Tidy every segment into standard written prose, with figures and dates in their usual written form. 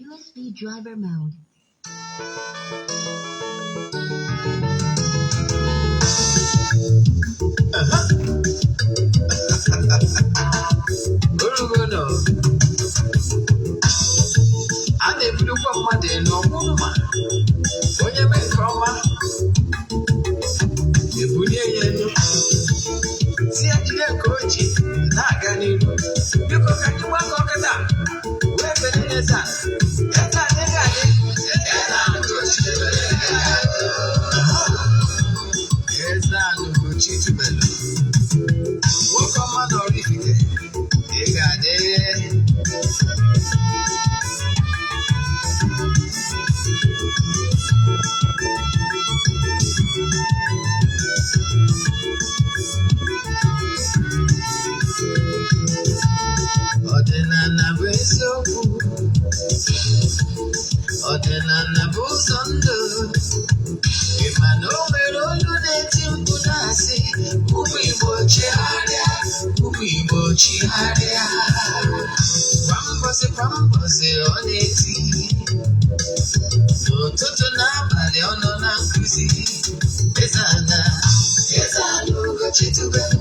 USB driver mode. A na-ebulukwa mmadụ elu ọmụma onye mee nke ọma ebulie ya elu si ya jide ka o ji na-aga n'ihu biko ka anyị gbakọ kịta wee bere Eze-Ana Eze-Ana Eze-Ana Ugochi tubelu nwoke ọma na oraifite ị ga-adị ọdịnala bụ eziokwu ọdịnala bụ ụzọ ndụ ịma na o nwere olu na-eti mkpu na-asị ụmụ Igbo chigharịa ụmụ Igbo chigharịa kwa mbọsị ọ na-eti n'ụtụtụ n'abalị ọ nọ na nkụzi Eze-Ana Eze-Ana Ugochi tubelu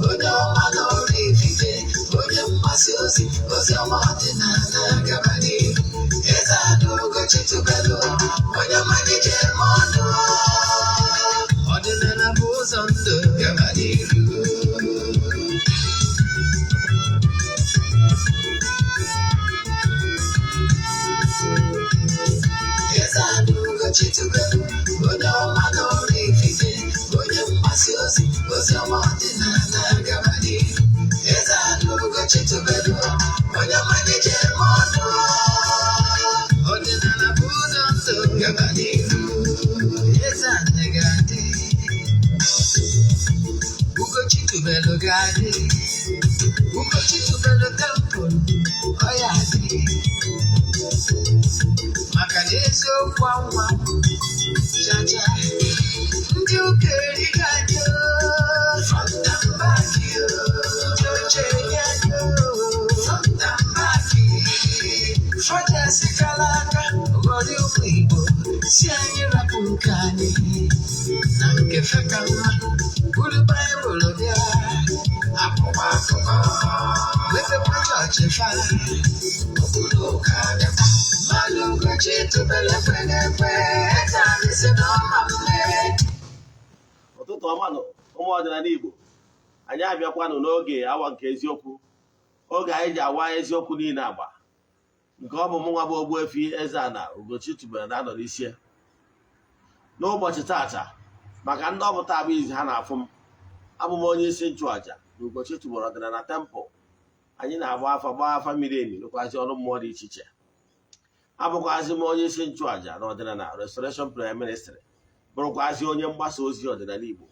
onye ọma na oraifite onye mgbasa ozi ọma ọdịnala gaba n'ihu Eze-Ana Ugochi tubelu onye malite ọnụ ọdịnala bụ ụzọ ndụ gaba n'ihu Eze-Ana Ugochi tubelu onye ọma na oraifite onye mgbasa ozi ọma ọdịnala gaba n'ihu Eze-Ana Ugochi tubelu onye malite ọnụ ọdịnala bụ ụzọ ndụ gaba n'ihu Eze-Ana ga-adị Ugochi tubelu ga-adị Ugochi tubelu tempụl ọ ya adị maka na eziokwu anwa chacha ndị ụka eriga anyị from the back oche nye anyị from the back fọdesi kala aka ghọrọ ụmụ Igbo si anyị rapụ nke anyị na nke feka mma buru Baịbụl bịa akwụkwọ akụkọ mepekwa chọọchị fa okpuru ụka bịakwa mmadụ Ugochi tubelu ekweghị ekwe Eze-Ana si n'ọma mme ụtụtụ ọma nọ ụmụ ọdịnala Igbo anyị abịakwanụ n'oge awa nke eziokwu oge anyị ji awa eziokwu niile agba nke ọ bụ mụnwa bụ Ogbuefi Eze-Ana Ugochi tubelu na-anọ n'isi n'ụbọchị tata maka ndị ọpụta abụ izi ha na-afụ m abụ m onye isi nchụaja na Ugochi tubelu ọdịnala tempụl anyị na-agba afa miri emi rụkwazi ọrụ mmụọ dị iche iche abụkwazi m onye isi nchụaja na ọdịnala Restoration Prayer Ministry bụrụkwazi onye mgbasa ozi ọdịnala Igbo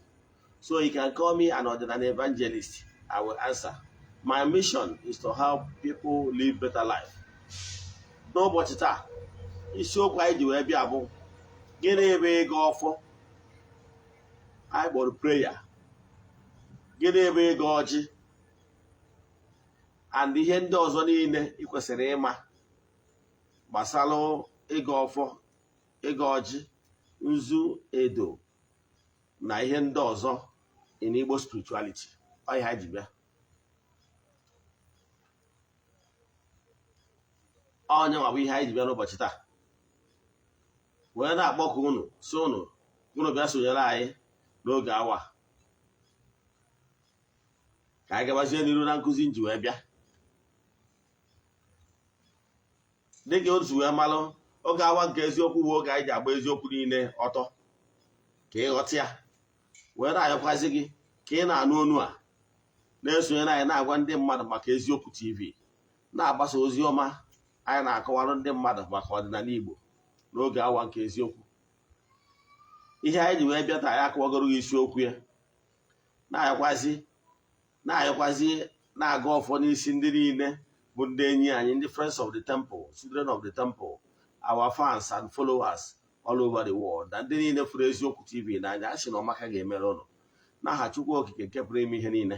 so you can call me an ọdịnala evangelist. I will answer. My mission is to help people live better life. N'ụbọchị taa isiokwu anyị ji wee bịa bụ gịnị ebe igo-ofo anyị kpọrọ prayer gịnị ebe igo-oji and ihe ndị ọzọ niile ị kwesịrị ịma gbasara igo-ofo igo-oji nzu edo na ihe ndị ọzọ in Igbo spirituality ọ ihe ji bịa onye nwa bụ ihe anyị ji bịa n'ụbọchị taa wee na-akpọkụ unu si unu bịa sonyere anyị n'oge awa ka anyị gabazie n'iru na nkụzi nji wee bịa dịka otu wee malụ oge awa nke eziokwu bụ oge anyị ji agba eziokwu niile ọtọ ka ịghọta ya wee na-ayọkwazi gị ka ị na-anụ onu a na-esonyere anyị na-agwa ndị mmadụ maka eziokwu TV na-agbasa ozi ọma anyị na-akọwarụ ndị mmadụ maka ọdịnala Igbo n'oge awa nke eziokwu ihe anyị ji wee bịa taa anyị akọwagoro gị isiokwu ya na-ayọkwazi na-aga ọfọ n'isi ndị niile bụ ndị enyi anyị ndị friends of the temple, children of the temple, our fans and followers all over the world na ndị niile fụrụ eziokwu TV n'anya a sị na ọmaka ga-emere ụnụ n'aha Chukwu okike nke pụrụ ime ihe niile.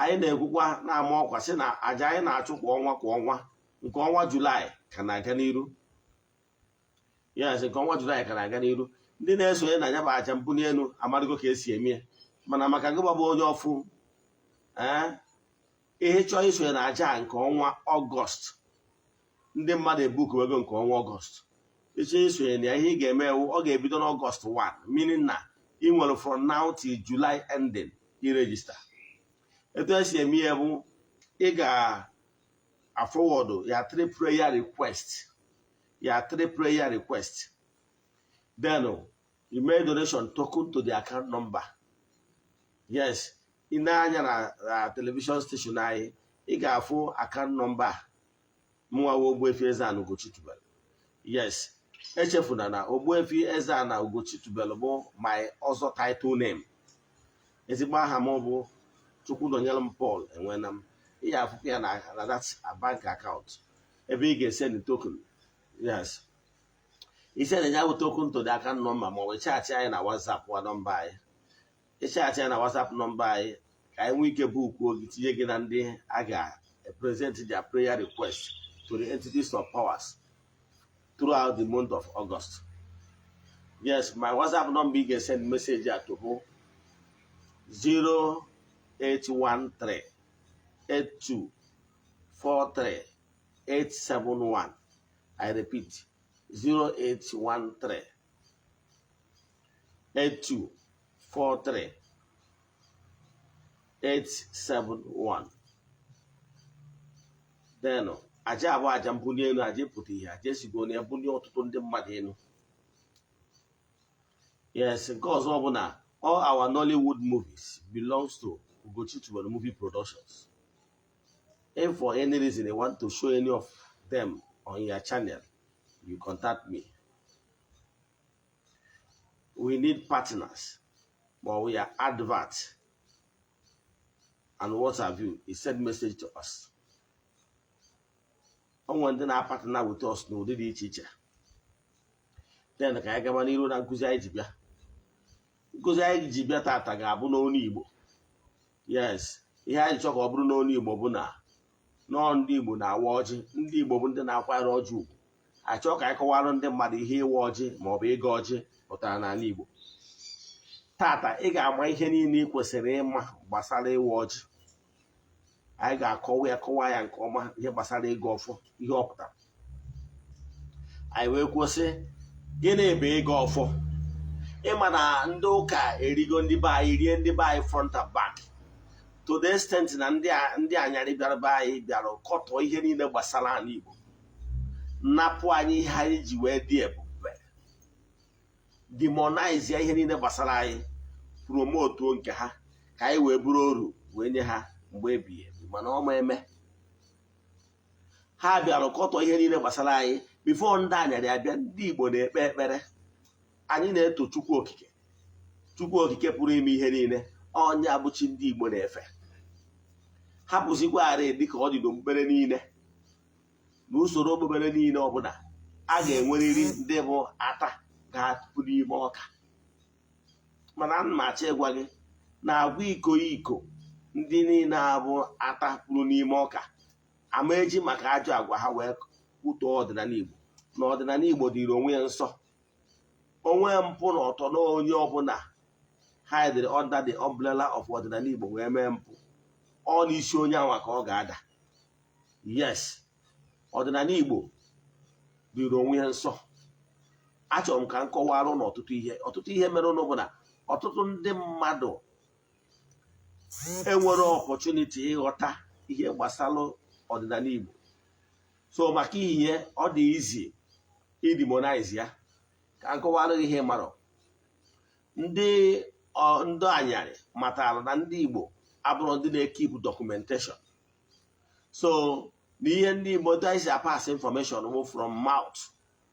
Anyị na-ekwukwa na-ama ọkwa sị na aja anyị na-achụ kwa ọnwa nke ọnwa Julaị ka na-aga n'iru. Yes, nke ọnwa Julaị ka na-aga n'iru. Ndị na-esonye na ya bụ aja mbuli elu amarịgo ka esi eme ya, mana maka gị gbabụ onye ọfụ ihe chọọ isonye na aja nke ọnwa Ọgọst, ndị mmadụ ebukuwego nke ọnwa Ọgọst. Ịchọọ isonye na ya, ihe ị ga-eme ọ ga-ebido n'Ọgọst 1, meaning na ị nwere from now till July ending irejista. Etu esi eme ya bụ ị ga-afọwọdụ ya 3 prayer request. Then you make donation token to the account number. Yes, ị na-anya na television station anyị, ị ga-afụ account number mụnwa Ogbuefi Eze-Ana Ugochi tubelu. Yes, echefuna na Ogbuefi Eze-Ana Ugochi tubelu bụ my ọzọ title name. Ezigbo aha m bụ Chukwu nọnyere m Paul enwena m. Ị ga-afụkwa ya na that bank account ebe ị ga-esend token. Yes, ị send ya bụ token to the account number, ma ọ bụ chaatị anyị na WhatsApp nọmba anyị. Ịchaatị anyị na WhatsApp nọmba anyị ka anyị nwee ike bukwuo gị, tinye gị na ndị a ga-present their prayer request to the entities of powers throughout the month of August. Yes, my WhatsApp number ị ga-send message at bụ 0813 8243 871. I repeat, 0813 8243 871. Then aja abụ aja mbuli elu, aja pụta ihe, aja esigo na ebuli ọtụtụ ndị mmadụ elu. Yes, nke ọzọ bụ na all our Nollywood movies belongs to Ugochi tubelu movie productions. If for any reason you want to show any of them on your channel, you contact me. We need partners, but we are adverts and what have you. He send message to us. Onwe ndị na-partner with us n'ụdị dị iche iche. Then ka anyị gaba n'iru na nkụzi anyị ji bịa. Nkụzi anyị ji bịa tata ga-abụ n'onu Igbo. Yes, ihe anyị chọrọ ka ọ bụrụ n'onu Igbo bụ na nọọ ndị Igbo na-awa ọjị. Ndị Igbo bụ ndị na-akwanyere ọjị ugwu. Achọ ka anyị kọwara ndị mmadụ ihe ịwa ọjị ma ọ bụ ịga ọjị pụtara n'ala Igbo. Tata ị ga-ama ihe niile ị kwesịrị ịma gbasara ịwa ọjị. Anyị ga-akọwa ya nke ọma, ihe gbasara ịga ọfọ, ihe ọ pụtara. Anyị wee kwụsị gịnị bụ ịga ọfọ. Ịma na ndị ụka erigo ndị be anyị, rie ndị be anyị front and back, to the extent na ndị anyarị bịara be anyị bịara kọtọ ihe niile gbasara ala Igbo, napụ anyị ihe anyị ji wee dị ebube, demonize ya ihe niile gbasara anyị, promotuo nke ha ka anyị wee bụrụ oru wee nye ha mgbe ebighị ebi. Mana ọ ma eme, ha bịara kọtọ ihe niile gbasara anyị. Bifo ndị anyarị abịa, ndị Igbo na-ekpe ekpere, anyị na-eto Chukwu okike. Chukwu okike pụrụ ime ihe niile, onye abụchi ndị Igbo na-efe. Hapụzikwarị dịka ọ dị n'okpukpere niile, n'usoro okpukpere niile ọbụla a ga-enwerịrị ndị bụ ata ga-apụ n'ime ọka. Mana ana m achọ ịgwa gị na agwa iko ndị niile abụ ata pụrụ n'ime ọka ama eji maka ajọ agwa ha wee kwutọọ ọdịnala Igbo. Na ọdịnala Igbo dịrị onwe ya nsọ. Onwe mpụ na ọtọ na onye ọbụla hidere under the umbrella of ọdịnala Igbo wee mee mpụ, ọ n'isi onye anwa ka ọ ga-ada. Yes, ọdịnala Igbo dịrị onwe ya nsọ. Achọrọ m ka m kọwara na ọtụtụ ihe mere ụnụ bụ na ọtụtụ ndị mmadụ enwere opportunity ịghọta ihe gbasara ọdịnala Igbo. So maka ihe ọ dị izi idemonize ya. Ka m kọwara ihe mara. Ndị anyarị matara na ndị Igbo abụrụ ndị na-ekipụ documentation. So n'ihe ndị Igbo si pass information from mouth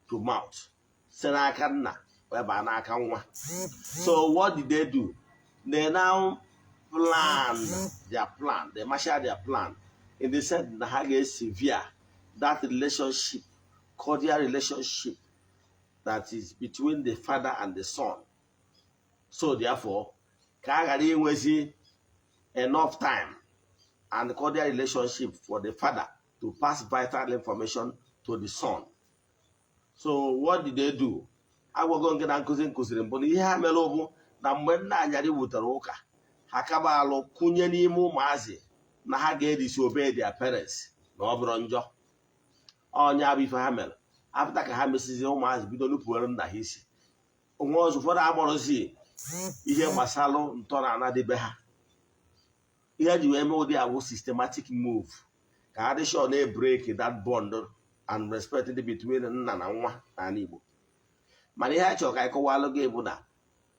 to mouth, si n'aka nna wee baa n'aka nwa. So what did they do? They now plan their plan, they marshal their plan in the sense na ha ga-severe that relationship, cordial relationship that is between the father and the son. So therefore, ka a ghara inwezi enough time and cordial relationship for the father to pass vital information to the sun. So what did they do? Agwago nke na nkụziri mbụ na ihe ha mere bụ na mgbe nna anyarị wutere ụka ha kaba alụ kụnye n'ime ụmụazị na ha ga-disobey their parents na ọ bụrụ njọ. Ọnya bụ ife ha mere apụta ka ha mesizi ụmụazị bido nupụrụ nna ha isi. Onwe ọzọ ụfọdụ agbọrọzi ihe gbasalụ ntọala dịbe ha. Ihe ji wee mee ụdị awụ systematic move ka ha dị sure na break that bond and respect dị between nna na nwa n'ala Igbo. Mana ihe a chọrọ ka anyị kọwalụ gị bụ na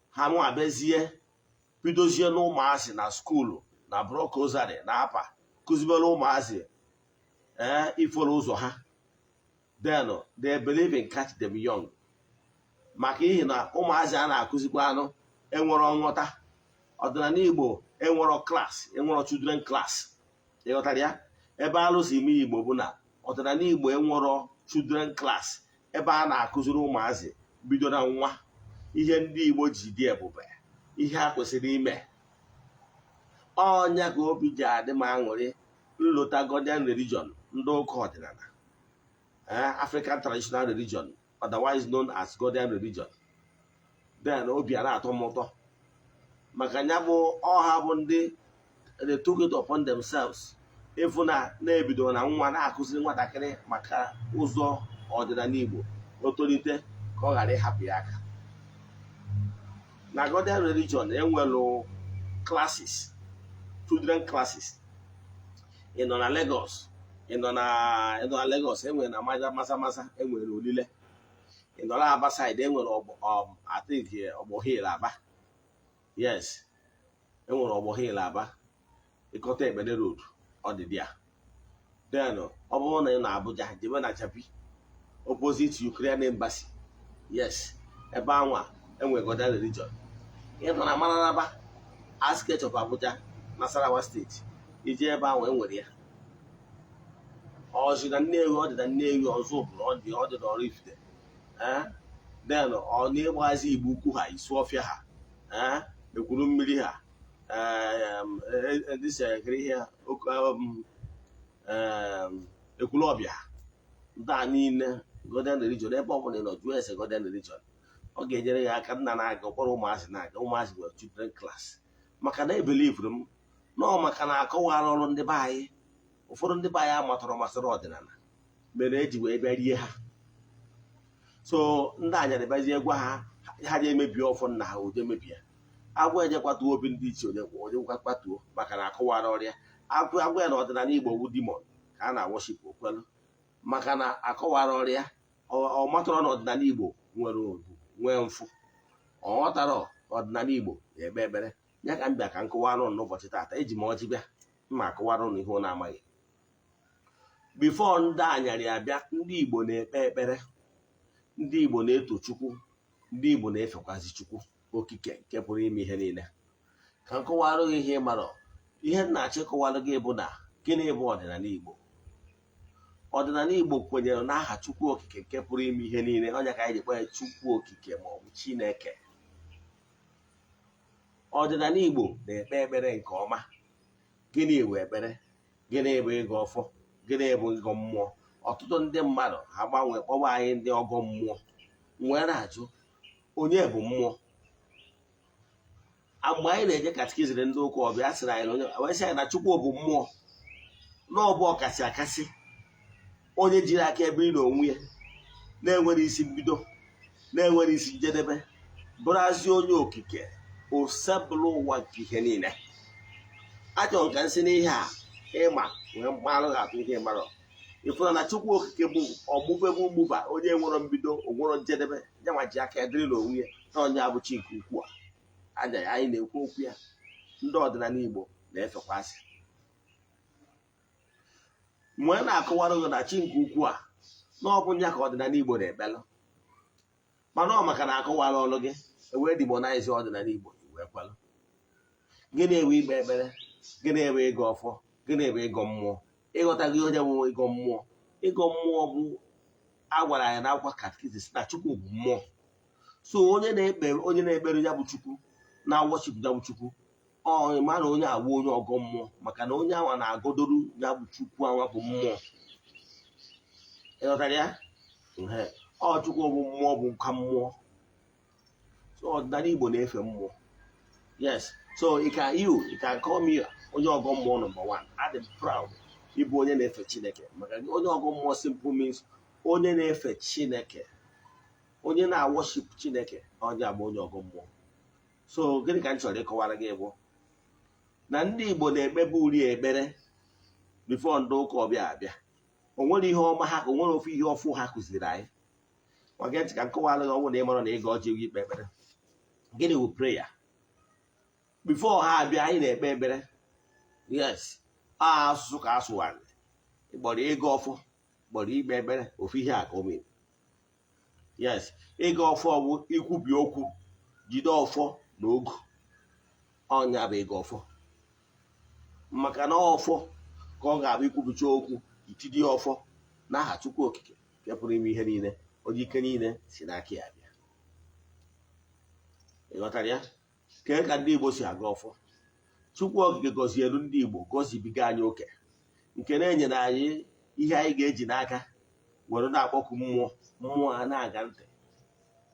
ha mụ abịazie bidozie na ụmụazị na skuulu na brokozari na apa kụzibere ụmụazị ifolo ụzọ ha. Then they believe in catch them young. Maka ihe na ụmụazị a na-akụzikwa anụ enwero nghọta. Ọdịnala Igbo enwero class, enwero children class. Ịghọtara ya? Ebe alụsi ime Igbo bụ na ọdịnala Igbo enwero children class ebe a na-akụziri ụmụazị bido na nwa ihe ndị Igbo ji dị ebube, ihe ha kwesịrị ime. Ọnya ka obi ji adị m aṅụrị nlota Ghanaian religion ndị ụka ọdịnala, African traditional religion, otherwise known as Ghanaian religion. Then obi a na-atọ m ụtọ maka ya bụ ọha bụ ndị they took it upon themselves ịfụ na-ebido na nwa na-akụziri nwatakịrị maka ụzọ ọdịnala Igbo o tolite ka ọ ghara ịhapụ ya aka. Na Ghanaian religion enwelu classes, children classes. Ị nọ na Lagos, ị nọ na Lagos enwere na Masa enwere Olile. Ị nọ na Aba side enwere I think Ogbuefi Eze-Ana. Yes, enwere Ogbuefi Eze-Ana. Ịkọta Ekpene road ọ dị dia. Then ọ bụrụ na ị na Abuja jebe na Chapi opposite Ukraine embassy. Yes, ebe anwa enwere Ghanaian religion. Ị nọ na Mararaba outskirts of Abuja, Nasarawa State, ije ebe ahụ enwere ya. Ọzọ na Nnewi ọ dị na Nnewi, ọzọ bụrụ ọ dị na oraifite. Then ọ na-egbazi Igbo ukwu ha, Isuọfịa ha, ekwuru mmiri ha, Ekwulọbịa ha. Ndị a niile Ghanaian religion ebe ọ bụla ị nọ jụọ ese Ghanaian religion. Ọ ga-enyere ya aka nna na-aga ụkpọrọ ụmụazị na-aga ụmụazị nwere children class. Maka na ebelivuru m nọọ maka na akọwara ọrụ ndị be anyị. Ụfọdụ ndị be anyị amatọrọ masịrị ọdịnala mere eji wee bịa rie ha. So ndị anyarị bịazie gwa ha ha ji emebi ọfọ nna ha ụdị emebi ya. Agwọ eje kwatuo obi ndị iche onye kwatuo maka na akọwara ọrịa. Agwọ ya na ọdịnala Igbo wu demon ka a na-worship okwelu maka na akọwara ọrịa. Ọ matọrọ na ọdịnala Igbo nwere obu nwee mfụ. Ọ ghọtara ọdịnala Igbo na-ekpe ekpere. Ya ka m bịa ka nkọwara ụnụ n'ụbọchị taata eji m ọjị bịa mma akọwara ụnụ ihe ụnụ amaghị. Before ndị anyarị abịa, ndị Igbo na-ekpe ekpere, ndị Igbo na-eto Chukwu, ndị Igbo na-efekwazi Chukwu okike nke pụrụ ime ihe niile. Ka nkọwara gị ihe mara ihe m na-achọ ịkọwara gị bụ na gịnị bụ ọdịnala Igbo. Ọdịnala Igbo kwenyere n'aha Chukwu okike nke pụrụ ime ihe niile. Ọnya ka anyị ji kpọọ ya Chukwu okike ma ọ bụ Chineke. Ọdịnala Igbo na-ekpe ekpere nke ọma. Gịnị bụ ekpere? Gịnị bụ ịgọ ọfọ? Gịnị bụ ịgọ mmụọ? Ọtụtụ ndị mmadụ ha gbanwee kpọwa anyị ndị ọgọ mmụọ. Nwee na-ajụ onye bụ mmụọ. Mgbe anyị na-eje katikiziri ndị ụka ọbịa sịrị anyị wee sị anyị na Chukwu bụ mmụọ na ọ bụ ọkasị akasị, onye jiri aka ebe ị na onwe ya, na-enwere isi mbido, na-enwere isi njedebe, bụrụzi onye okike osebụlụ ụwa nke ihe niile. Achọrọ nka nsị n'ihe a ịma wee mmalụ ga-atụ ihe mara. Ịfụna na Chukwu okike bụ ọgbụgbe bụ mgbuba, onye nwere mbido onwere njedebe, yanwa ji aka edịrị n'onwe ya na onye abụchi nke ukwu a. Anya ya anyị na-ekwu okwu ya, ndị ọdịnala Igbo na-efekwasị. Mgbe na-akọwara gị na chi nke ukwu a na ọ bụ nya ka ọdịnala Igbo na-ekpelụ, mana ọ maka na akọwara ọrụ gị ewee demonize ọdịnala Igbo wee kwelụ. Gịnị ewe ikpe ekpere? Gịnị ewe ịgọ ọfọ? Gịnị ewe ịgọ mmụọ? Ịghọta gị onye bụ ịgọ mmụọ. Ịgọ mmụọ bụ agwara anyị na akwụkwọ katikizis na Chukwu bụ mmụọ. So onye na-ekpere ya bụ Chukwu, na-worship ya bụ Chukwu, ọ ma na onye agwụ onye ọgọ mmụọ maka na onye anwa na-agọdoru ya bụ Chukwu anwa bụ mmụọ. ịghọtara ya ọ Chukwu bụ mmụọ bụ nka mmụọ so ọdịnala Igbo na-efe mmụọ yes so you can call me onye ọgọ mmụọ number one. I'm proud ịbụ onye na-efe Chineke maka onye ọgọ mmụọ simple means onye na-efe Chineke onye na-worship Chineke onye abụ onye ọgọ mmụọ. So gịnị ka m chọrọ ịkọwara gị bụ na ndị Igbo na-ekpebe uri ekpere before ndị ụka ọbịa abịa. O nwere ihe ọma ha, o nwere ofu ihe ọfụ ha kụziri anyị. Maka ntị ka m kọwara gị ọnwụ na ịmara na ịga ọjị ikpe ekpere. Gịnị bụ prayer? Before ha abịa anyị na-ekpe ekpere. Yes, asụsụ ka asụwarị. Ịgbọrọ ịga ọfọ, gbọrọ ikpe ekpere, ofu ihe a ka o mere. Yes, ịga ọfọ bụ ikwubi okwu, jide ọfọ na ogu. Ọnya bụ ịga ọfọ. Maka na ọfọ ka ọ ga-abụ ikwubicha okwu itidi ọfọ n'aha Chukwu Okike nke pụrụ ime ihe niile, onye ike niile si n'aka ya bịa. Ịghọtara ya? Kee ka ndị Igbo si aga ọfọ. Chukwu Okike gọzielu ndị Igbo gọzibiga anyị oke nke na-enyere anyị ihe anyị ga-eji n'aka were na-akpọku mmụọ ha na-aga ntị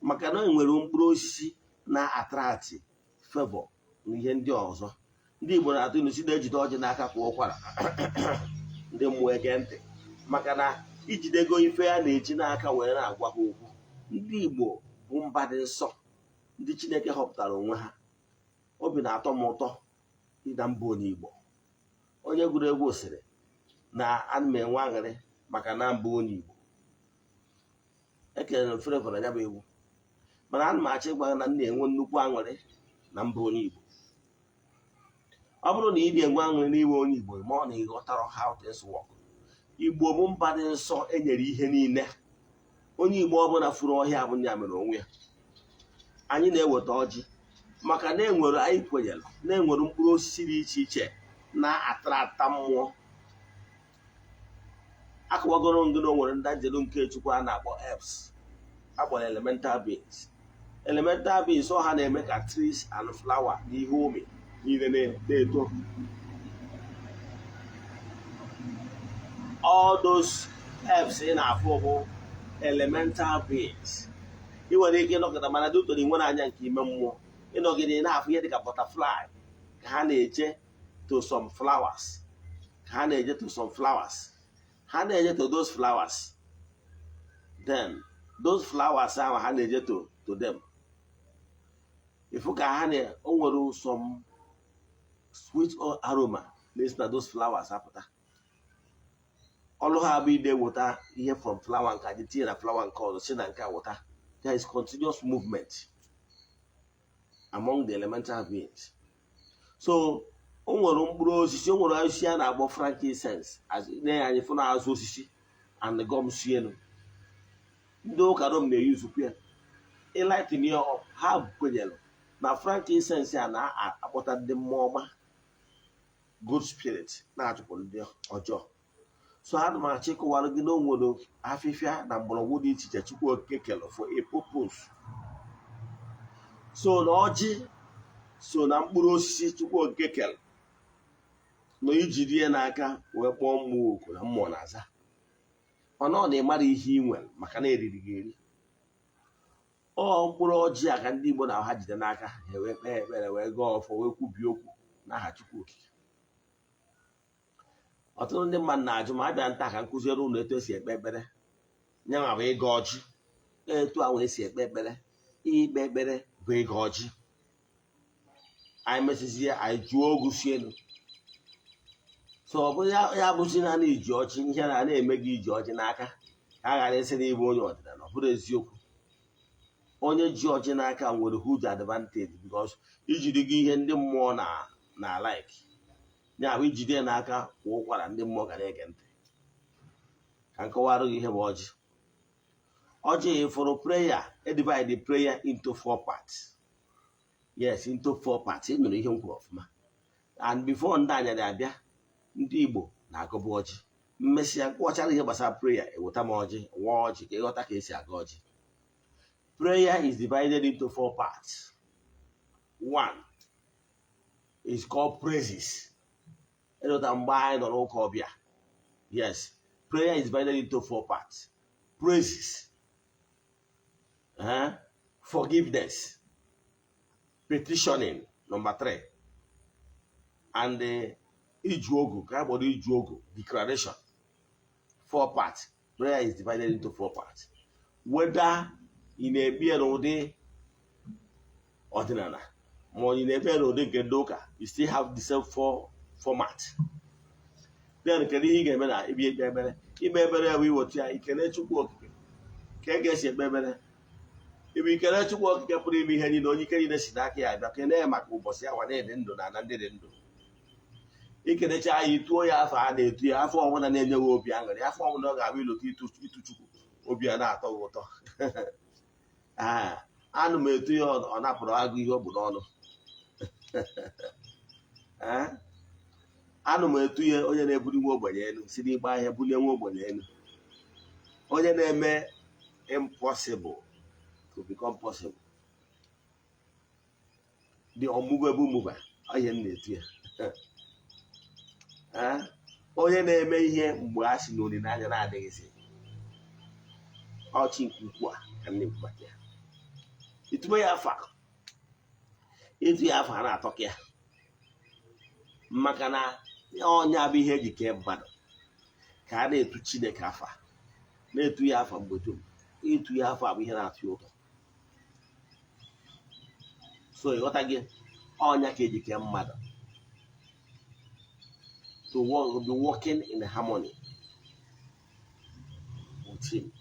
maka na enwere mkpụrụ osisi na-atrati fevọ na ihe ndị ọzọ. Ndị Igbo na-atụ ilu si na-ejide ọjị n'aka kwa ụkwara ndị mmụọ ege ntị maka na ijidego ife ya na-eji n'aka wee na-agwa ha okwu. Ndị Igbo bụ mba dị nsọ, ndị Chineke họpụtara onwe ha. Obi na-atọ m ụtọ ịda mba onye Igbo. Onye gụrụ egwu sịrị na ana m enwe aṅụrị maka na mbụ onye Igbo. Ekelere m Flavour na ya bụ egwu mana ana m achọ ịgwa na m na-enwe nnukwu aṅụrị na mba onye Igbo. Ọ bụrụ na ị na-enwe aṅụrị n'iwe onye Igbo ma ọ na ịghọtara how things work. Igbo bụ mba dị nsọ enyere ihe niile. Onye Igbo ọbụla furu ọhịa bụ ya mere onwe ya. Anyị na-eweta ọjị maka na enwere anyị kwenyere na enwere mkpụrụ osisi dị iche iche na-ata mmụọ. Akọwagoro ngịna o nwere ndajelu nke Chukwu a na-akpọ herbs akpọrọ elemental beings. Elemental beings ọ ha na-eme ka trees and flower na ihe ome niile na-eto. All those herbs ị na-afụ bụ elemental beings. Ị nwere ike ịnọkọta mana dị ụtọ na nwere anya nke ime mmụọ ịnọgide na-afụ ihe dịka butterfly ka ha na-eje to some flowers ka ha na-eje to some flowers ha na-eje to those flowers then those flowers ahụ ha na-eje to them. Ifu ka ha o nwere some sweet aroma na-esi na those flowers apụta. Ọlụ ha bụ ide wụta ihe from flower nke anyị tinye na flower nke ọzọ si na nke wụta. There is continuous movement among the elemental beings. So o nwere mkpụrụ osisi, o nwere osisi a na-akpọ frankincense na anyị fụ na-azụ osisi and gum sienu. Ndị ụka Rom na-eyuzukwu ya ịlighten ya up. Ha kwenyere na frankincense a na-akpọta ndị mmụọ ọma, good spirit, na-achụpụ ndị ọjọọ. So ana m achọ ịkọwara gị na o nwere afịfịa na mgbọrọgwụ dị iche iche Chukwu Okike kere for a purpose. So na ọjị so na mkpụrụ osisi Chukwu Okike kere na ijiri ya n'aka wee kpọọ mmụọ oku na mmụọ na-aza. Mana ọ na-ịmara ihe ị nwere maka na eriri gị eri. Ọ mkpụrụ ọjị a ka ndị Igbo na ha jide n'aka ha wee kpee ekpere wee gaa ọfọ wee kwubie okwu n'aha Chukwu Okike. Ọtụtụ ndị mmadụ na-ajụ ma abịa nta ka nkụziere ụlọ etu esi ekpe ekpere nyanwa bụ ịga ọjị. Etu ahụ esi ekpe ekpere, ikpe ekpere bụ ịga ọjị. Anyị mesizie anyị jụọ ogu si elu. So ọ bụrụ ya bụzi na iji ọjị ihe na-eme gị iji ọjị n'aka ka a ghara isi n'ịbụ onye ọdịnala. Ọ bụrụ eziokwu. Onye ji ọjị n'aka nwere huge advantage because ijiri gị ihe ndị mmụọ na like ya bụ ijide n'aka kwa ụkwara ndị mmụọ ga na-ege ntị. Ka nkọwara gị ihe bụ ọjị. Ọjị fọrọ prayer, divide prayer into 4 parts. Yes, into 4 parts. Ị nụrụ ihe m kwuru ọfụma. And before ndị anya na-abịa, ndị Igbo na-agọbụ ọjị. Mmesịa nkọwachara ihe gbasara prayer eweta m ọjị, nwa ọjị ka ịghọta ka esi aga ọjị. Prayer is divided into 4 parts. 1 is called praises. Ịghọta mgbe anyị nọ n'ụka ọbịa. Yes, prayer is divided into 4 parts. praises, forgiveness, petitioning, number 3, and igo-oji, igo-oji, declaration. 4 parts. Prayer is divided into 4 parts. Whether in a beer or day ordinary, or in a beer or day gendoka, you still have the same 4 formats. Then can you get better? If you get better, we will try. You can let you work. Can't get your better. If you can let you work, you can put him in, you can either sit back here, but can never make a boss. I didn't do that, and didn't do. You can try you 2 years for a day, 3 years for 1 and then you will be angry. I found no guy will look into Obiana water. Animal to you on Apple Agui Obudono. Animal to you, or your Bully Wobayen, sitting by a Bully Wobayen. Or your name impossible to become possible. The unmovable mover, I am it here. Onye na-eme ihe mgbe a sị na olileanya na-adịghịzi ọchị nke ukwu a ka nne mgbake ya itube ya afa ịtụ ya afa na-atọ ka ya maka na onye abụ ihe eji kee mmadụ ka a na-etu Chineke afa na-etu ya afa mgbe dum ịtụ ya afa bụ ihe na-atụ ya ụtọ so ịghọta gị ọnya ka eji kee mmadụ to be working in harmony with him.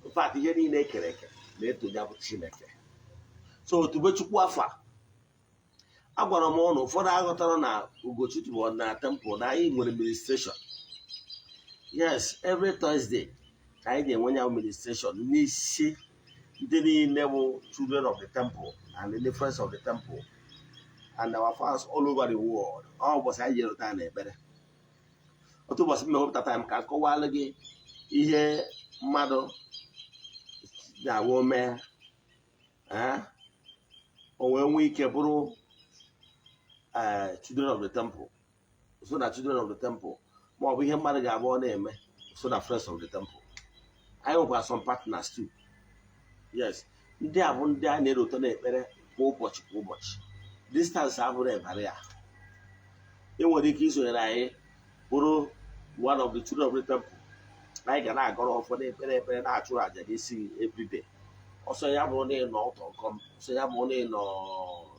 In fact, ihe niile ekere eke na-etonye bụ Chineke. So tube Chukwu afa agwara m ọnụ ụfọdụ aghọtara na Ugochi tụbụ na temple na anyị nwere administration. Yes, every Thursday ka anyị ga-enwe ya administration n'isi ndị niile bụ children of the temple and the friends of the temple and our fans all over the world. Ọ ụbọchị anyị jere taa na ekpere. Otu ụbọchị m mewepụta time ka akọwalụ gị ihe mmadụ ga-awụ mee o wee nwee ike bụrụ children of the temple so na children of the temple ma ọ bụ ihe mmadụ ga-abụ ọ na-eme so na friends of the temple. Anyị nwekwa some partners too. Yes, ndị a bụ ndị a na-erute n'ekpere kwa ụbọchị kwa ụbọchị. Distance abụrụ ebara ya. Ị nwere ike isonyere anyị bụrụ one of the children of the temple. Anyị ga na-agọrọ ụfọdụ ekpere na-achụrụ aja n'isi everyday. Ọsọ ya bụrụ na ị nọ ụtọ nkọm, ọsọ ya bụrụ na ị nọ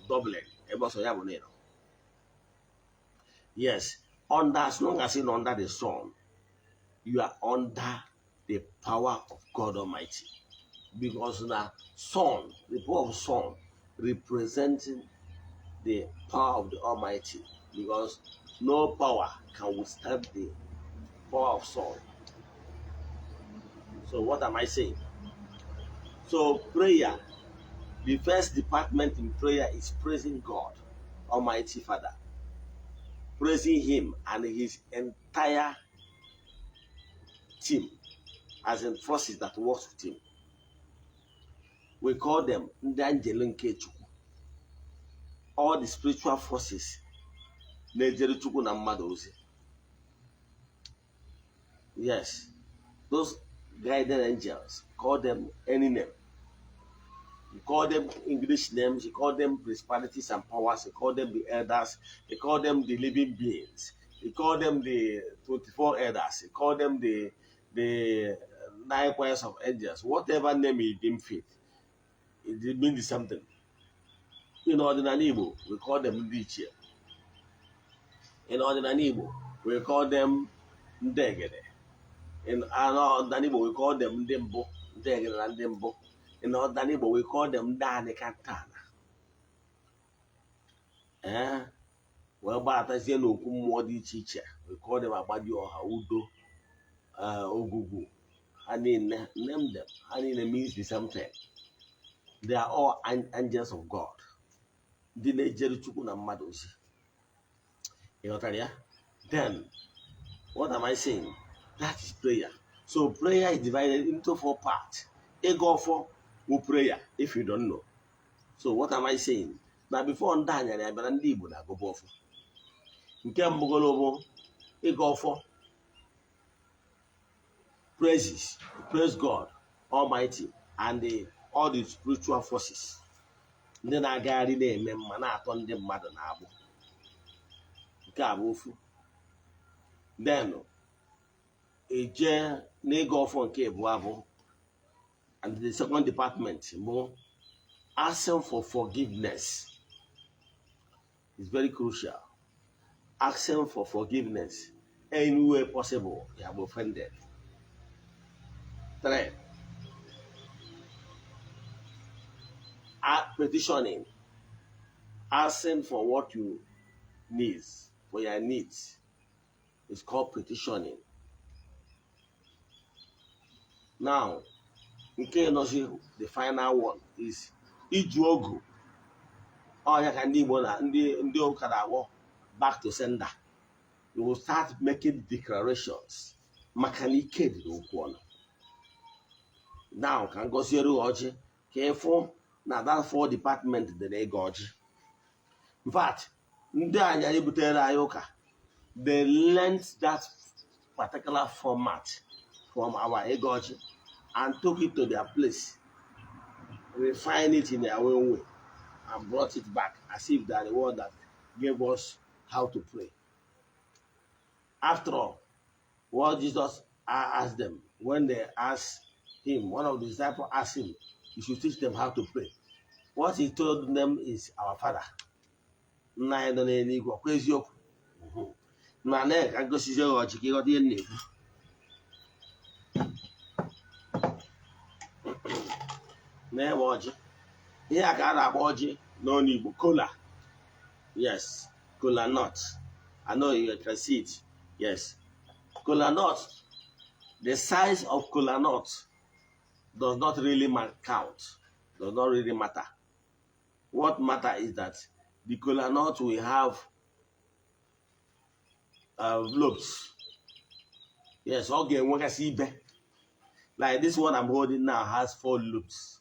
Dublin, ebe ọsọ ya bụ na ị nọ. Yes, as long as you're not under the sun, you are under the power of God Almighty. Because the sun, the power of sun, representing the power of the Almighty. Because no power can withstand the power of sun. So what am I saying? So prayer, the first department in prayer is praising God, Almighty Father. Praising Him and His entire team, as in forces that works with Him. We call them ndị angel nke Chukwu. All the spiritual forces na-ejere Chukwu na mmadụ ozi. Yes, those guided angels, call them any name. You call them English names, you call them principalities and powers, you call them the elders, you call them the living beings, you call them the 24 elders, you call them the 9 choirs of angels, whatever name you deem fit, it means something. In ordinary Igbo, we call them Ndichie. In ordinary Igbo, we call them Ndegede. In ordinary Igbo, we call them Ndembo, Ndegede and Ndembo. In ordinary Igbo, we call them Dani Kantana. Well, but as you know, teacher, we call them Abadi or Haudo, Ogugu. I mean, name them. I mean, it means the same thing. They are all angels of God. Then, what am I saying? That is prayer. So prayer is divided into 4 parts. Igo-ofo will prayer, if you don't know. So what am I saying? Now before ndanya I better ndị Igbo na Ogbuefi. Nke mbugolobo Igo-ofo praises. praise God Almighty and all the spiritual forces. Ndị na-agagharị na-eme mma na-atọ ndị mmadụ na-agbụ. Nke a bụ ofu. Then eje n'igo-ofo nke abụọ bụ, and the second department bụ asking for forgiveness. It's very crucial. Asking for forgiveness any way possible you have offended. 3. Petitioning. Asking for what you need, for your needs. It's called petitioning. Now, nke nọzi the final one is iju ogu. Ya ka ndị Igbo na ndị ụka na-agwọ back to sender. You will start making declarations. Maka na ike dị n'okwu ọnụ. Now, ka ngọziere Ugochi ka ịfụ na that 4 department dị na igo-oji. In fact, ndị anya ebutere anyị ụka, they learned that particular format from our igo-oji and took it to their place, refined it in their own way, and brought it back as if they are the one that gave us how to pray. After all, what Jesus asked them when they asked him, one of the disciples asked him, you should teach them how to pray. What he told them is, our Father. Na here I got Ogbuefi no Igbo Kola. Yes, Kola nut. I know you can see it. Yes, Kola nut. The size of Kola nut does not really count. Does not really matter. What matter is that the Kola nut will have lobes. Yes, okay, we can see like this one I'm holding now has 4 lobes.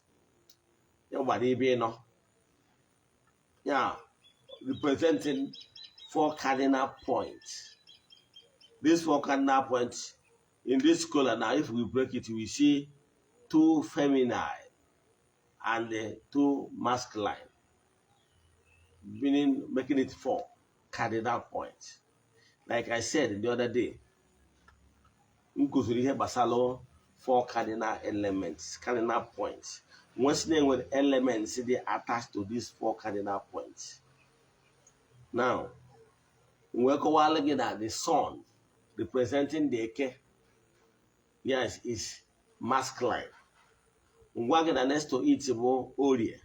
Yeah, representing 4 cardinal points. These 4 cardinal points in this color now, if we break it, we see 2 feminine and 2 masculine, meaning making it 4 cardinal points. Like I said the other day, we have 4 cardinal elements, cardinal points. Once name with elements, they attached to these 4 cardinal points. Now, we're looking at the sun representing the Eke. Yes, is masculine. We're going next to it about Orie.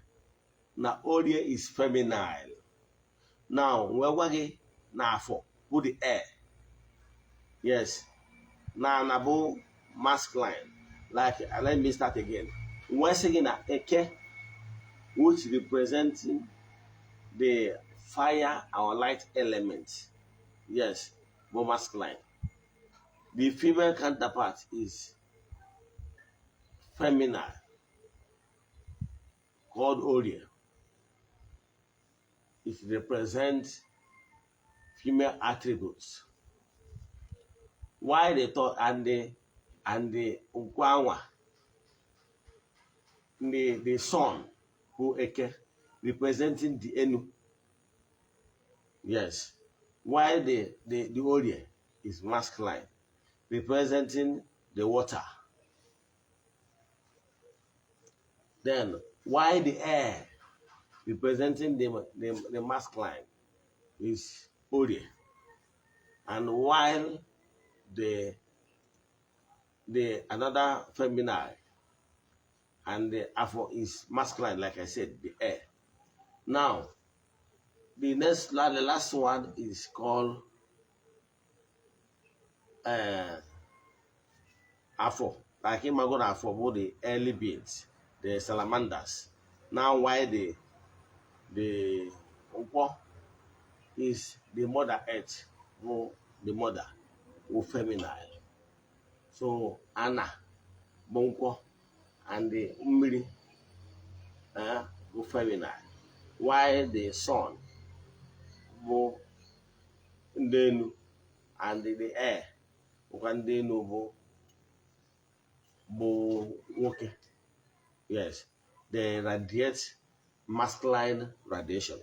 Now, Orie is feminine. Now, we're working now for put the air. Yes. Now, about masculine. Like, let me start again. Once again, Eke, which representing the fire or light element. Yes, more masculine. The female counterpart is feminine, called Orie. It represents female attributes. Why they thought and the Ukwanwa, the sun, who Eke, representing the Enu. Yes. Why the Orie is masculine, representing the water. Then why the air, representing the masculine, is Orie. And while the another feminine and the Afro is masculine, like I said, the air. Now, the last one is called Afro. Like him, I'm going to Afro the early beings, the salamanders. Now, why the Ukwo is the mother earth, or the mother, or feminine. So Anna, Bonko, and the Umiri, or feminine. Why the sun, bo ndenu, and the air, ukandenu bo woke. Yes, they radiate masculine radiation.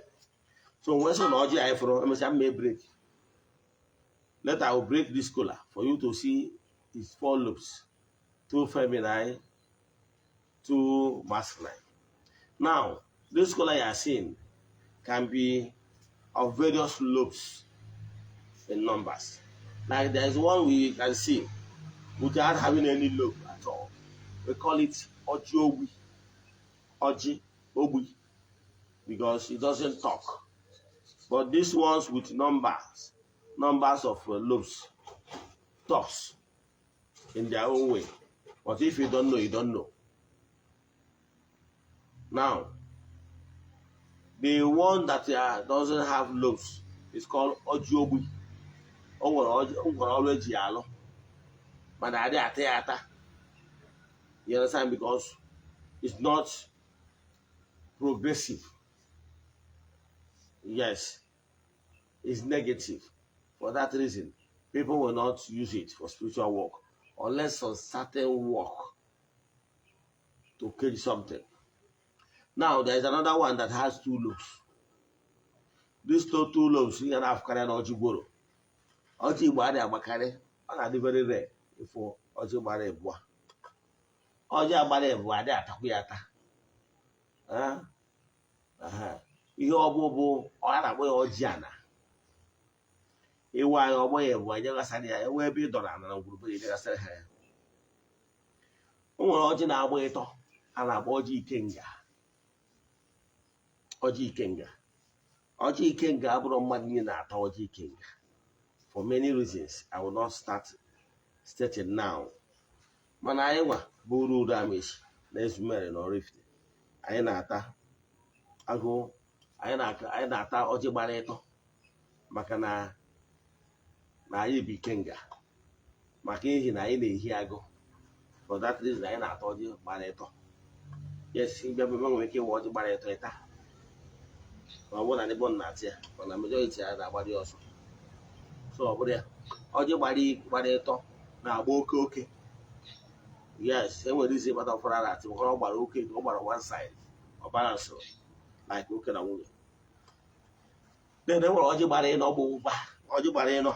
So when so Oji I from I may break. Later I will break this collar for you to see its 4 lobes, 2 feminine, 2 masculine. Now, this collar you are seeing can be of various lobes in numbers. Like there is one we can see without having any lobe at all. We call it Oji Obi, because it doesn't talk. But these ones with numbers of lobes, talks in their own way. But if you don't know, you don't know. Now, the one that doesn't have lobes is called Oji already yalo. But I did you understand? Because it's not progressive. Yes, it's negative. For that reason, people will not use it for spiritual work unless on certain work to kill something. Now, there is another one that has 2 lobes. These 2 lobes, you can have carried Oji Goro. Oji Bade Abakare, and very rare before Oji Bade Bois. Oji Bade Bois, they are Takuyata. Ihe ọbụbụ ọ na-akpọ ya Oji-ana. Ịwa ya ọgbọ ya bụ anyị gasara ya enwe ebe ị dọrọ ana na ngwurube ị gasara ha ya. O nwere ọjị na-agba ịtọ a na-akpọ ọjị ikenga. Ọjị ikenga. Ọjị ikenga abụrụ mmadụ niile na-ata ọjị ikenga. For many reasons, I will not start stating now. Mana anyị nwa bụ uru amechi na ezumere na oraifite. Anyị na-ata agụ. Anyị na-ata ọjị gbara ịtọ maka na anyị bụ ikenga, maka ihi na anyị na-ehi agụ. For that reason, anyị na-ata ọjị gbara ịtọ. Yes, ịbịa bụ nwere ike ịwa ọjị gbara ịtọ ịta. Ọ bụrụ na ndị bụ na-atị ya, mana majority ya na-agbara ya ọsọ. So ọ bụrụ ya, ọjị gbara ịtọ na-agba oke. Yes, enwere isi ịkpata ụfọdụ a na-atị ọ gbara oke, ọ gbara one side, ọ balance like oke na nwunye. Then enwere ọjị gbara ịnọ bụ ụba. Ọjị gbara ịnọ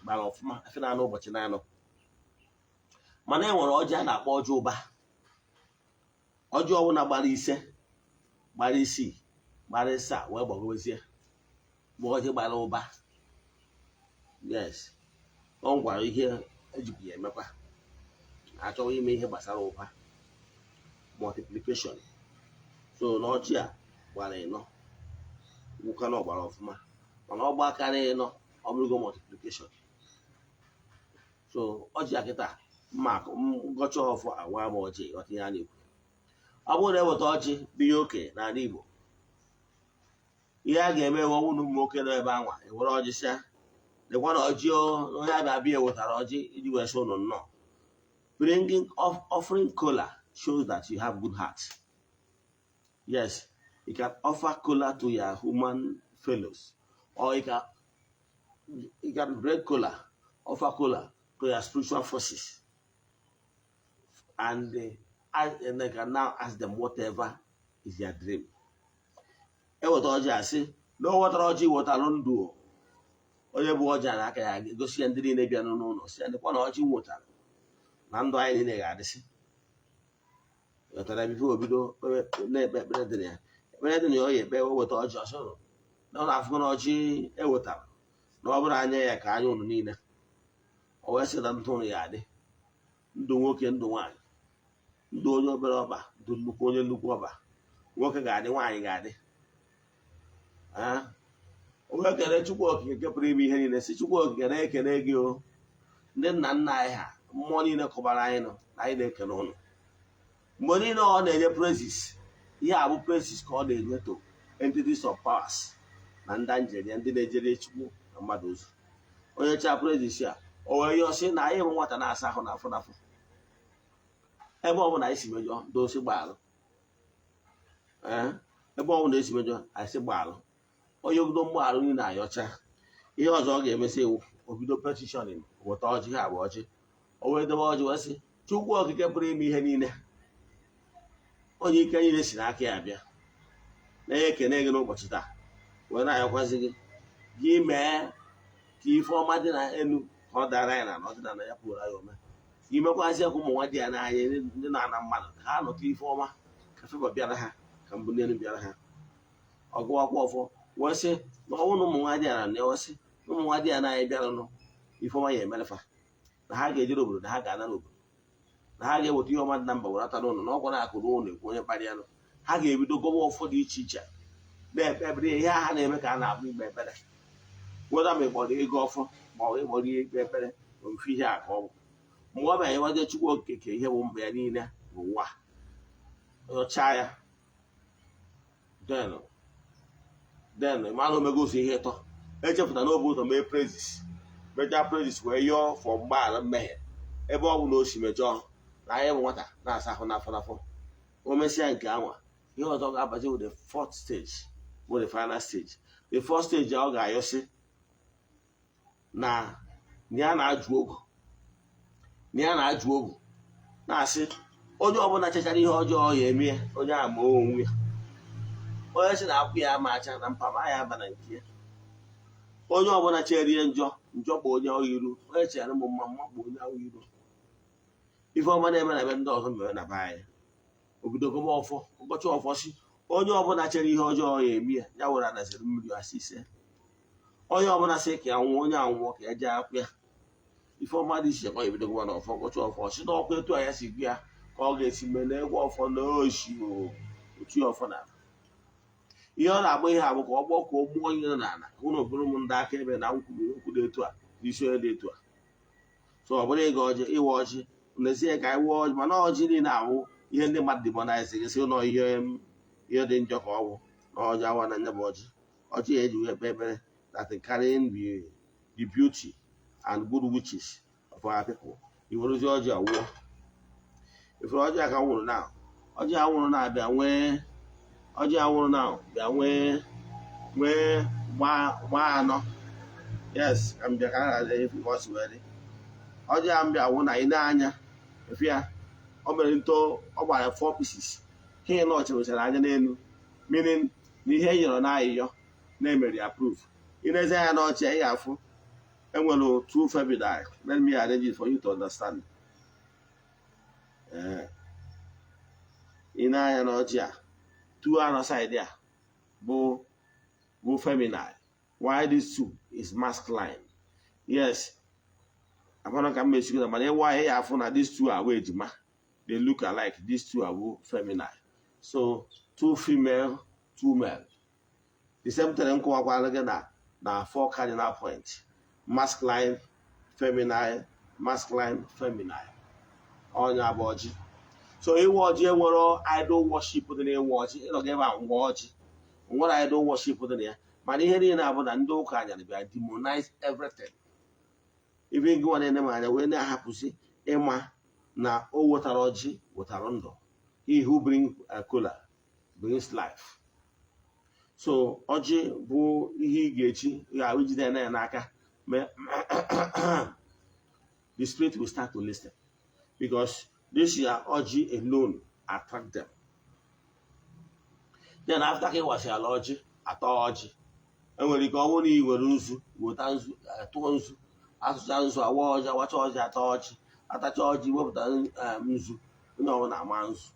gbara ọfụma efe na anụ ụbọchị na anọ. Mana enwere ọjị a na-akpọ ọjị ụba. Ọjị ọbụla gbara 5, gbara 6, gbara 7 wee gbagowezie bụ ọjị gbara ụba. Yes, ọ gwara ihe ejikwa ya emekwa. Achọghị ime ihe gbasara ụba, multiplication. So n'ọjị a gbara ịnọ nwoke na ọgbara ọfụma, mana ọ gbakarị ịnọ ọ bụrụgo multiplication. So ọjị a kịta ngọcha ọfọ agwa m ọjị ọtị ya na-ekwu. Ọ bụrụ na eweta ọjị bụ ihe oke n'ala Igbo, ihe a ga-eme ewe ụmụ nwoke nọ ebe anwa ewere ọjị sịa lekwa na ọjị onye abịa ewetara ọjị iji wee sị ụnụ nnọọ. Offering Kola shows that you have good heart. Yes, you can offer Kola to your human fellows, or you can break Kola, offer Kola to your spiritual forces, and they can now ask them whatever is their dream. Eweta ọjị asị na o wetara ọjị wetara ndụ onye bụ ọjị na aka ya gosi ya ndị niile bịa n'ụlọ si ya ndịkwa na ọjị wetara na ndụ anyị niile ga-adịsị. Wetara bife obido na-ekpe ekpere dị na ya. Ekpere dị na ya ọ ya ekpe weta ọjị ọsọrọ na ọ na-afụgo na ọjị ewetara na ọ bụrụ anya ya ka anya ụnụ niile. O wee sị na ndụ ụnụ ya adị, ndụ nwoke, ndụ nwaanyị, ndụ onye obere ọba, ndụ nnukwu onye nnukwu ọba. Nwoke ga-adị, nwaanyị ga-adị. O wee kere Chukwu Okike nke pụrụ ime ihe niile si Chukwu Okike na-ekene gị o, ndị nna nna anyị ha mmụọ niile kọbara anyị nọ na anyị na-ekene ụnụ. Mgbe niile ọ na-enye praises, ihe a bụ praises ka ọ na-enye to entities of powers na ndị njenye ndị na-ejere Chukwu na mmadụ ozi. Onye cha praises ya o wee yọsị na anyị bụ nwata na-asa ahụ na afọ n'afọ. Ebe ọ bụla anyị si mejọ dosi gbaalụ. Ebe ọ bụla esi mejọ anyị si gbaalụ. Onye ogodo mgbaalụ niile ayọcha. Ihe ọzọ ọ ga-emesi ewu obido petitioning weta ọjị ha bụ ọjị. O wee debe ọjị wee sị Chukwu okike pụrụ ime ihe niile, onye ike niile si n'aka ya bịa, na-ekene gị n'ụbọchị taa, wee na-ayọkwazi gị mee ka ife ọma dị na elu ka ọ dara anyị na ọdịnala ya pụrụ anyị ome, ka imekwazi ka ụmụ nwa dị ya n'anya ndị na-ana mmadụ ka ha nụta ife ọma, ka feba bịara ha, ka mbụ n'elu bịara ha. Ọgụwakwa ọfọ wee sị na ọnwụ na ụmụ nwa dị ya na ewesị na ụmụ nwa dị ya n'anya bịaranụ ife ọma ya emerefa, na ha ga-ejere obodo, na ha ga-ana n'obodo, na ha ga-eweta ihe ọma dị na mba were ata n'ụlọ, na ọkwa na-akụ n'ụlọ ekwu onye kparịa nụ. Ha ga-ebido gọwa ọfọ dị iche iche na-ekpe ebere ihe ha na-eme ka a na-abụ ikpe ekpere, weda ma ịkpọrọ ego ọfọ ma ọ ịkpọrọ ihe ikpe ekpere ma mfe ihe a ka ọ bụ. Mgbe ọ bịara ịwaje Chukwu okike ihe bụ mba ya niile bụ ụwa, nyọchaa ya den mara omegosi ihe ịtọ, echefụta n'obe ụzọ mee prezis, mechaa prezis wee yọọ fọ mgbaghara mmehie ebe ọ bụ na o si mejọọ na anyị bụ nwata na-asa ahụ n'afọ n'afọ. O mesịa nke anwa, ihe ọzọ ga-abazi with the fourth stage bụ the final stage. The first stage ọ ga-ayọsị na ya na-ajụ ogu na-asị onye ọbụla chechara ihe ọjọọ ya eme ya, onye a ma onwe ya. Onye si na akwụ ya ama acha na mpama ya aba na nke ya. Onye ọbụla chere ihe njọ bụ onye ọhịa iru, onye chere m mma bụ onye ahụ iru. Ife ọma na-eme na ebe ndị ọzọ mere na be anyị, obidogoba ọfọ ụbọchị ọfọ si onye ọbụla chere ihe ọjọọ ya eme ya, ya were anaziri mmiri asị ise. Onye ọbụla sị ka ya nwụọ, onye anwụọ ka ya jee akwụ ya. Ife ọma dị iche ka ọ ebidogoba na ọfọ ụbọchị ọfọ si na ọkwa etu anya si gụ ya ka ọ ga-esi mee na egwu ọfọ na oshi otu ọfọ na ihe ọ na-agba ihe abụ ka ọ gbọọ ka o gbuo onye n'ala, ụlọ bụrụ m ndị aka ebe na nkwubiri okwu dị etu a n'isi onye dị etu a. So ọ bụrụ ịga ọjị iwe ọjị n'ezie ka anyị wee ọjị, mana ọjị niile awụ ihe ndị mmadụ dị mọnaizi gị ụlọ ihe dị njọ ka ọ bụ na ọjị awa na nya bụ ọjị ya eji wee kpe ekpere that carrying the beauty and good wishes of our people. Iweruzi ọjị awụọ ifere ọjị aka nwụrụ na ọjị anwụrụ na-abịa ọjị anwụrụ na bịa nwee gba anọ. Yes, ka m bịa ka a na-aza efi ka ọ si wee dị. Ọjị a mbịa wụ na ị na-anya efi ya o mere nto ọ gbara 4 pieces. Ihe na ọchịrịchara anya n'elu, meaning na ihe nyere na ayịyọ na-emeri approve. Ịnezi anya na ọchị ị ga-afụ enwere 2 femidai. Let me arrange it for you to understand. Ị na-anya na ọchị a 2 anọ side a bụ feminine, while this 2 is masculine. Yes, amara ka m mesigo na mana ịwa ihe ya afụ na these 2 are ejima. They look alike. These 2 are feminine. So 2 female, 2 male. The same thing nkọwakwara gị na 4 cardinal points: masculine, feminine, masculine, feminine. Ọnya bụ ọjị. So ịwa ọjị enwere idol worship dị na ịwa ọjị, ịnọga ebe a ngwa ọjị nwere idol worship dị na ya. Mana ihe niile abụ na ndị ụka anyara bịa demonize everything. Ibe gị nwa na-ene m anya wee na-ahapụzi ịma na o wetara ọjị wetara ndụ. He who brings Kola brings life. So ọjị bụ ihe ị ga-echi ga-ahụ jide na ya n'aka. The spirit will start to listen because this year ọjị alone attract them. Then after ka ịwasị ala ọjị atọ ọjị, enwere ike ọ bụrụ na ị were nzu weta nzu tụọ nzu, asụcha nzu awa ọjị awacha ọjị atọ ọjị, atacha ọjị wepụta nzu, onye ọbụla ama nzu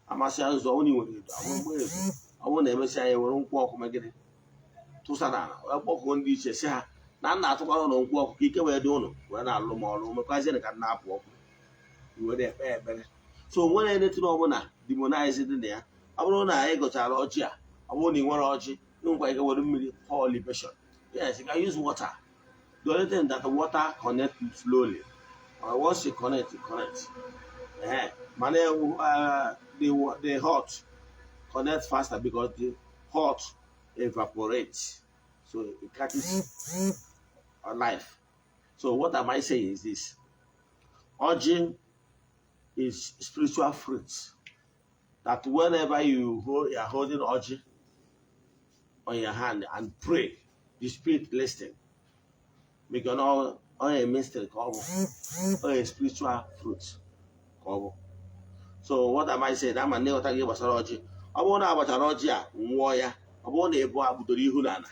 amasị ya nzu. Ọbụna nwere edo awụrụ edo, ọbụrụ na emesịa ya were nkwụ ọkụ megide tụsa n'ala wee kpọkụọ ndị iche si ha na nna atụkwara ụlọ nkwụ ọkụ ka ike wee dị ụlọ wee na-alụ m ọrụ mekwazie ka nna apụ ọkụ were ekpe ekpere. So nwere eletiri ọbụla demonize dị na ya. Ọ bụrụ na anyị gụchara ọjị a, ọ bụrụ na ị nwere ọjị nkwa ike were mmiri pour libation. Yes, you can use water. The only thing that the water connect slowly. Once you connect, you connect. The hot connect faster because the hot evaporates. So it catches life. So what am I saying is this? Ọjị is spiritual fruit that whenever you are holding ọjị on your hand and pray, the spirit listen. Because all a mystery called a spiritual fruit. ka ọ bụ. So what am I saying? Ama na ịghọta gị gbasara ọjị. Ọ bụrụ na agbachara ọjị a nwụọ ya, ọ bụrụ na ebu agbudoro ihu n'ala,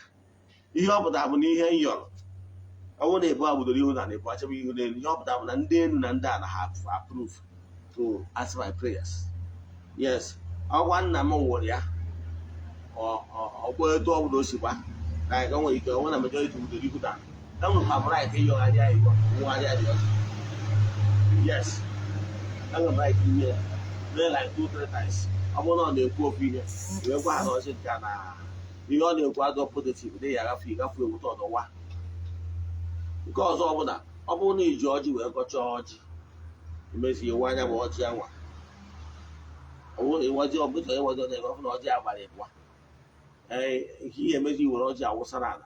ihe ọ pụtara bụ na ihe m yọrọ. Ọ bụrụ na ebu agbudoro ihu n'ala, ebu achọba ihu n'elu, ihe ọ pụtara bụ na ndị elu na ndị ala ha approve to answer my prayers. Yes, ọgwa nna m nwụrụ ya, ọgbọ etu ọ bụla o si gba, na aga nwere ike ọnwe na majority gbudoro ihu n'ala. Enwere m right ịyọgharị ya ịyọ, nwụgharịa dị ọjị. Yes, enwere m right ime ya. Like 2-3 times. Ọ bụrụ na ọ na-ekwu ofu ihe, wee gwa ha na ọjị nke na ihe ọ na-ekwu adọ positive dị ya gafe ewute ọdọwa. Nke ọzọ ọbụla, ọ bụrụ na iji ọjị wee gọchaa ọjị, imezi iwu anya bụ ọjị anwa. Ịwaji ọbụla ịwaji ọjị ebe ọ bụ na ọjị agbara ịbụa. Nke ihe emezi iwere ọjị awụsara ala,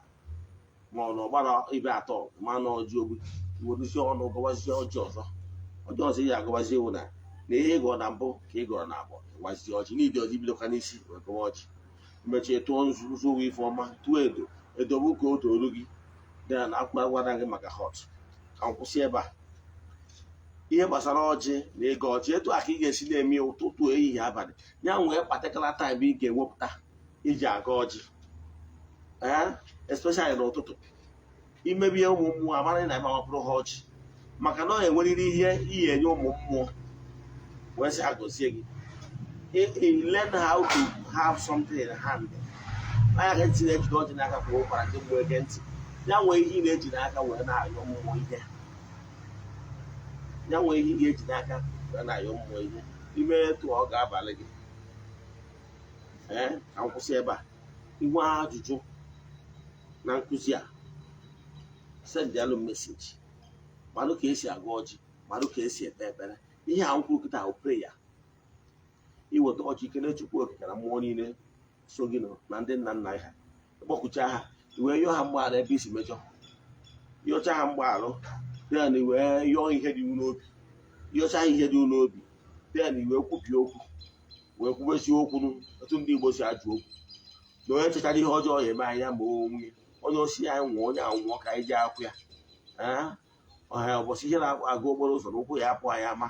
ma ọ na ọgbara ibe atọ ma na ọjị ogbi, iweruzie ọnụ gọwazie ọjị ọzọ. Ọjị ọzọ ya agọwazie iwu na ihe ịgọrọ na mbụ ka ị gọrọ na abụọ, gwazie ọjị n'idi ọjị bidokwa n'isi wee gọwa ọjị. Mechie tụọ nzuzo ife ọma, tụọ edo bụ ka o toru gị dị na akpụkpọ gwara gị maka hot. Ka m kwụsị ebe a. Ihe gbasara ọjị na ịga ọjị, etu a ka ị ga-esi na-eme ụtụtụ ehihie abalị, ya nwee patikula taịm ị ga-ewepụta iji aga ọjị, especially n'ụtụtụ. Imebie ụmụ mmụọ amara na ịgbawapụrụ ha ọjị, maka na ọ enwerịrị ihe iyi enye ụmụ mmụọ wee sị agọzie gị. Learn how to have something in hand. Anya ka ntị na-ejide ọjị n'aka kwa ụkwara ndị mmụọ ege ntị. Ya nwee ihe ị na-eji n'aka wee na-ayọ mmụọ ihe. Ya nwee ihe ị ga-eji n'aka wee na-ayọ mmụọ ihe. Ime etu ọ ga-abalị gị. Ka m kwụsị ebe a. Inwe ajụjụ na nkụzi a, send alụ meseji. Malụ ka esi agụ ọjị, malụ ka esi ekpe ekpere. Ihe a nkwuru kịta bụ preya. Iweta ọjị kene Chukwu okike na mmụọ niile so gị na ndị nna nna ha, kpọkụcha ha, iwee yọọ ha mgbaghara ebe isi mejọ. Yọcha ha mgbagharụ, then iwee yọọ ihe dị n'obi. Yọcha ihe dị n'obi, then iwee kwupie okwu, wee kwubesi okwu otu ndị Igbo si ajụ okwu. Na onye chechara ihe ọjọọ ya eme anya ma onwe onye osi anyị nwụọ, onye anwụọ ka anyị ji akwụ ya. Ọha ụbọchị ihe na-aga okporo ụzọ n'ụkwụ ya apụ anyị ama,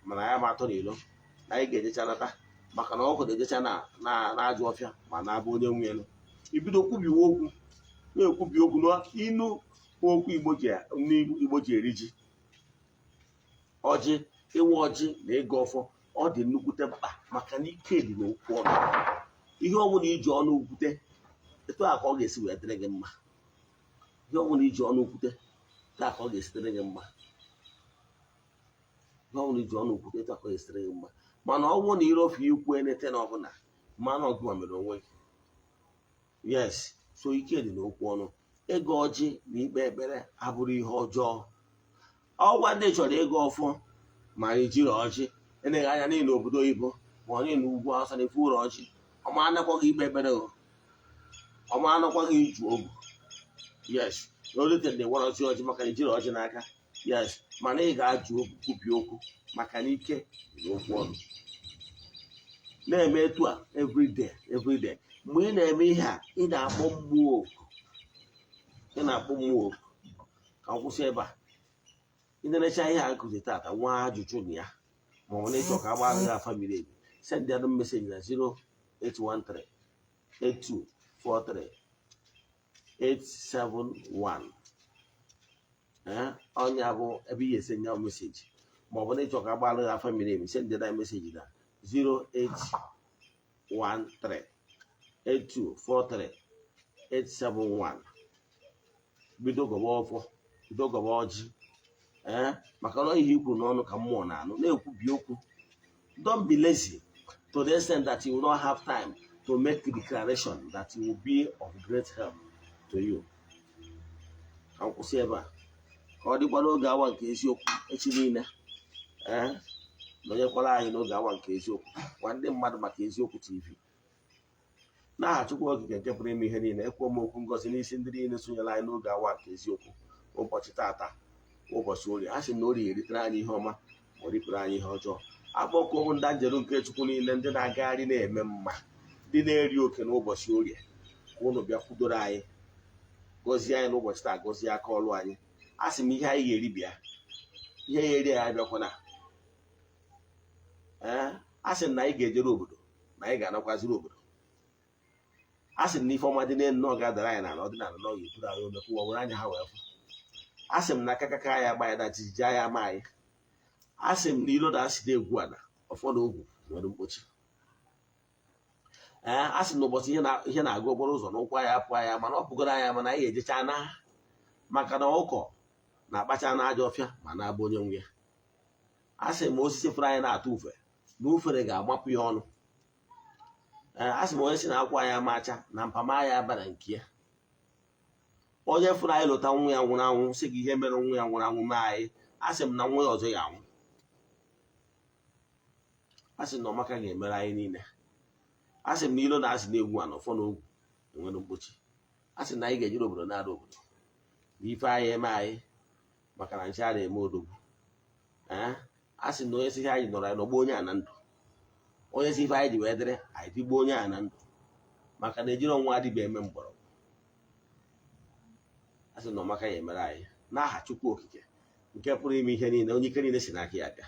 mana ya ma atọ n'ilo na anyị ga-ejecha nata, maka na ọkụ na-ejecha na-ajụ ọfịa ma na-abụ onye nwe elu. Ibido kwubiwe okwu, na-ekwubi okwu n'inu okwu Igbo ji eri ji. Ọjị, ịwa ọjị na ịga ọfọ, ọ dị nnukwute mkpa maka na ike dị n'okwu ọnụ. Ihe ọbụla iji ọnụ kwute, etu a ka ọ ga-esi wee dịrị gị mma. Ihe ọbụla iji ọnụ kwute, etu a ka ọ ga-esi dịrị gị mma. Ihe ọbụla iji ọnụ kwute, etu a ka ọ ga-esi dịrị gị mma. Mana ọ bụrụ na irofu ikwu enete na ọbụla, mmanụ ọgụma mere onwe gị. Yes, so ike dị n'okwu ọnụ. Ịga ọjị na ikpe ekpere abụrụ ihe ọjọọ. Ọgwa ndị chọrọ ịga ọfọ ma anyị jiri ọjị, eleghị anya niile obodo oyibo ma ọ niile ugwu Awụsa na-efu ụlọ ọjị. Ọma anakwaghị ikpe ekpere, ọma anakwaghị iju ogu. Yes, na olite ndị nwere ọjị maka na ijiri ọjị n'aka. Yes, mana ị ga-ajụ okwu, kwubi okwu maka na ike dị n'okwu ọnụ. Na-eme etu a everyday. Mgbe ị na-eme ihe a, ị na-akpọ mmụọ oku. Ka m kwụsị ebe a. Ị na-erecha ihe a nkụzi tata, nwa ajụjụ na ya, ma ọ bụ na ịchọ ka agbara gị afa miri emi, send ya meseji na 08138243871. Ọnya bụ ebe ị ga-esi nye meseji. Ma ọ bụ na ịchọ ka agbara gị afa miri emi, send ya meseji na 08138243871. Bido gọba ọfọ, bido gọba ọjị. Maka na ihe ikwu n'ọnụ ka mmụọ na-anụ, na-ekwubi okwu. Don't be lazy to the extent that you will not have time to make a declaration that will be of great help to you. Ka m kwụsị ebe a. Ka ọ dịkwa n'oge awa nke eziokwu echi niile. Nọnyekwara anyị n'oge awa nke eziokwu, gwa ndị mmadụ maka Eziokwu TV. N'aha Chukwu okike nke pụrụ ime ihe niile, ekwe m okwu ngọzi n'isi ndị niile sonyere anyị n'oge awa nke eziokwu. Ụbọchị tata, ụbọchị Orie, a sị na Orie eritere anyị ihe ọma ma ọ ripụrụ anyị ihe ọjọọ. Akpọkuo ndị njeru nke Chukwu niile, ndị na-agagharị na-eme mma, ndị na-eri oke n'ụbọchị Orie, ka unu bịa kwudoro anyị, gọzie anyị n'ụbọchị taa, gọzie aka ọlụ anyị. A sị m ihe anyị ga-eri bịa, ihe ya eri anyị bịakwana. a sị na anyị ga-ejere obodo na anyị ga-anakwaziri obodo. A sị na ife ọma dị n'elu na ọ ga-adara anyị n'ala ọdịnala na ọ ga-eburu anyị omekwu ọ were anya ha wee fụ. A sị m na akakaka anyị agba anyị na jijiji anyị ama anyị. A sị m na ilo na asị na-egwu ala ụfọdụ ogwu nwere mkpochi. A sị na ụbọchị ihe na-aga okporo ụzọ na ụkwụ anyị apụ anya mana ọ pụgoro anya mana anyị ejecha na maka na ụkọ na-akpacha na aja ọfịa ma na-abụ onye nwe ya. A sị m osisi fere anyị na-atụ ufe na ufere ga-agbapụ ya ọnụ. A sị m onye si na akwụ anyị amacha na mpama ya abara nke ya. Onye fụrụ anyị lụta nwa ya nwụrụ anwụ sị gị ihe mere nwa ya nwụrụ anwụ mee anyị. A sị m na nwa ya ọzọ ya anwụ. A sị na ọmaka ga-emere anyị niile. A sị m na ilo na-asị na-egwu ana ụfọ na ogwu enwere mkpochi. A sị na anyị ga-ejere obodo na-ada obodo na ife anyị eme anyị maka na nche a na-eme odogwu. A sị na onye si ihe anyị nọrọ anyị n'ọgba onye a na ndụ. Onye si ife anyị ji wee dịrị anyị tigbo onye a na ndụ maka na ejiri ọnwa adịba eme mgbọrọgwụ. A sị na ọmaka ya emere anyị n'aha Chukwu Okike nke pụrụ ime ihe niile onye ike niile si n'aka ya bịa.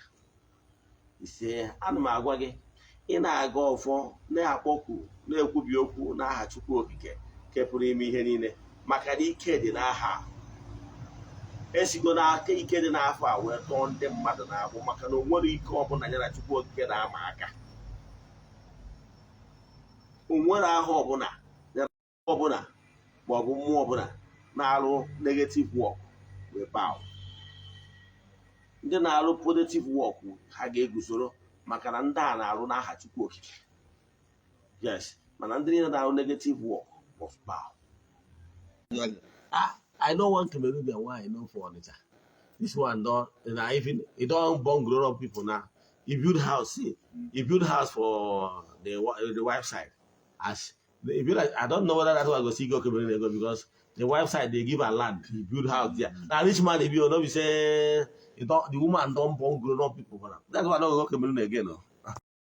Ise ana m agwa gị ị na-aga ọfọ na-akpọku na-ekwubi okwu n'aha Chukwu Okike nke pụrụ ime ihe niile maka na ike dị n'aha. Esigo n'aka ike dị n'afọ a wee tọọ ndị mmadụ na-abụ maka na o nwere ike ọbụla ya na Chukwu Okike na-ama aka. O nwere aha ọbụla ma ọ bụ mmụọ ọbụla na-arụ negative work wee bow. Ndị na-arụ positive work ha ga-eguzoro maka na ndị a na-arụ n'aha Chukwu Okike. Yes, mana ndị niile na-arụ negative work must bow. I know one Cameroonian one I know for Onitsha. This one don't, even it don't born grown up people now. He build house, see, he build house for the wife side. As if you like, I don't know whether that's why I go see go Cameroon because the wife side they give her land, he build house there. Now rich man if you know we say the woman don't born grown up people for now. That's why I don't go Cameroon again. No.